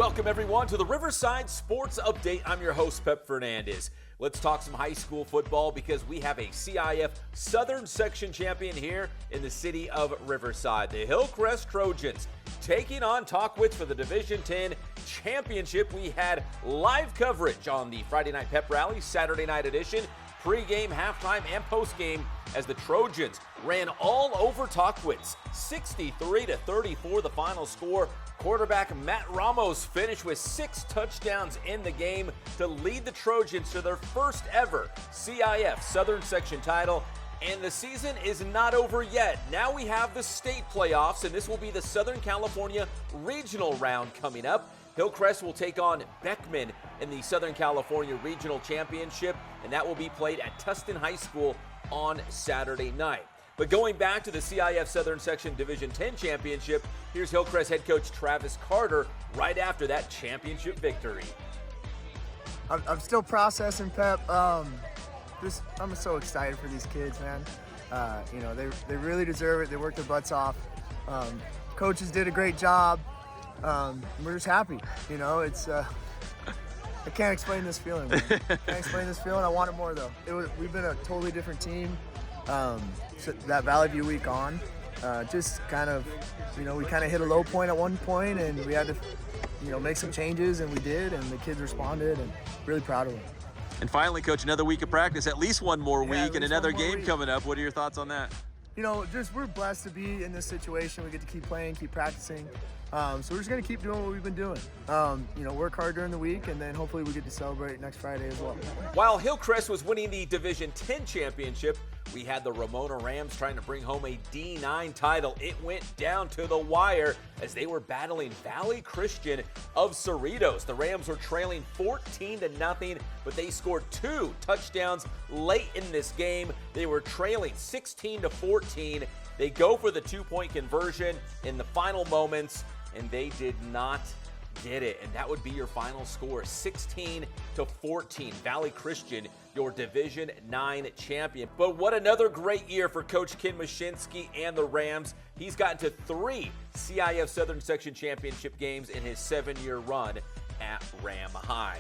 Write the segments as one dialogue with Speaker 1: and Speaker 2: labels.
Speaker 1: Welcome, everyone, to the Riverside Sports Update. I'm your host, Pep Fernandez. Let's talk some high school football because we have a CIF Southern Section champion here in the city of Riverside. The Hillcrest Trojans taking on Tahquitz for the Division X championship. We had live coverage on the Friday Night Pep Rally, Saturday night edition, pregame, halftime, and postgame as the Trojans ran all over Tahquitz. 63-34 the final score. Quarterback Matt Ramos finished with 6 touchdowns in the game to lead the Trojans to their first ever CIF Southern Section title. And the season is not over yet. Now we have the state playoffs, and this will be the Southern California regional round coming up. Hillcrest will take on Beckman in the Southern California Regional Championship, and that will be played at Tustin High School on Saturday night. But going back to the CIF Southern Section Division X Championship, here's Hillcrest head coach Travis Carter right after that championship victory.
Speaker 2: I'm still processing, Pep. I'm so excited for these kids, man. They really deserve it. They worked their butts off. Coaches did a great job. We're just happy. I can't explain this feeling, man. Can't explain this feeling. I want it more, though. We've been a totally different team. So that Valley View week on, just kind of, we kind of hit a low point at one point, and we had to, make some changes, and we did, and the kids responded, and really proud of them.
Speaker 1: And finally, Coach, another week of practice, at least one more week, and another game coming up. What are your thoughts on that?
Speaker 2: We're blessed to be in this situation. We get to keep playing, keep practicing. So we're just going to keep doing what we've been doing. Work hard during the week, and then hopefully we get to celebrate next Friday as well.
Speaker 1: While Hillcrest was winning the Division X championship, we had the Ramona Rams trying to bring home a D9 title. It went down to the wire as they were battling Valley Christian of Cerritos. The Rams were trailing 14-0, but they scored 2 touchdowns late in this game. They were trailing 16-14. They go for the 2-point conversion in the final moments, and they did not get it. And that would be your final score, 16-14. Valley Christian, your Division IX champion. But what another great year for Coach Ken Mashinsky and the Rams. He's gotten to 3 CIF Southern Section championship games in his 7-year run at Ram High.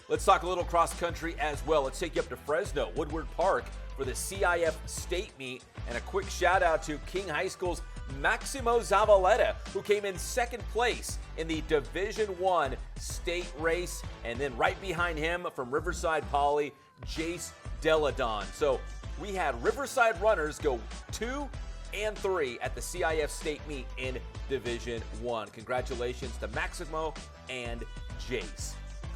Speaker 1: Let's talk a little cross country as well. Let's take you up to Fresno, Woodward Park for the CIF state meet. And a quick shout out to King High School's Maximo Zavaleta, who came in second place in the Division I state race. And then right behind him from Riverside Poly, Jace Deladon. So we had Riverside runners go 2 and 3 at the CIF state meet in Division I. Congratulations to Maximo and Jace.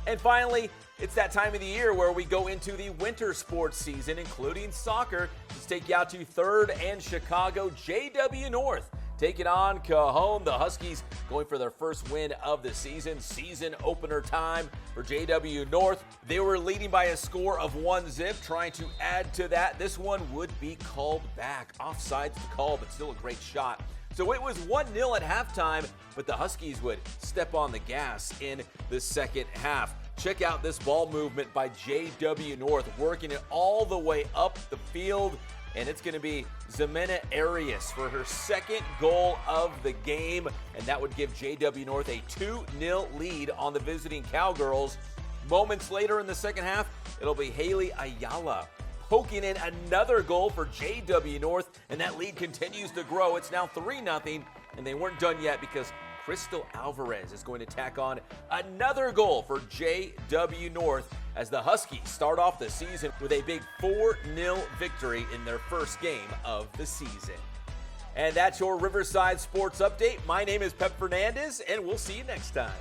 Speaker 1: And finally, it's that time of the year where we go into the winter sports season, including soccer. Let's take you out to 3rd and Chicago. JW North taking on Cajon. The Huskies going for their first win of the season. Season opener time for JW North. They were leading by a score of 1-0, trying to add to that. This one would be called back. Offsides the call, but still a great shot. So it was 1-0 at halftime, but the Huskies would step on the gas in the second half. Check out this ball movement by JW North, working it all the way up the field. And it's going to be Ximena Arias for her second goal of the game. And that would give JW North a 2-0 lead on the visiting Cowgirls. Moments later in the second half, it'll be Haley Ayala poking in another goal for JW North, and that lead continues to grow. It's now 3-0, and they weren't done yet because Crystal Alvarez is going to tack on another goal for JW North as the Huskies start off the season with a big 4-0 victory in their first game of the season. And that's your Riverside Sports Update. My name is Pep Fernandez, and we'll see you next time.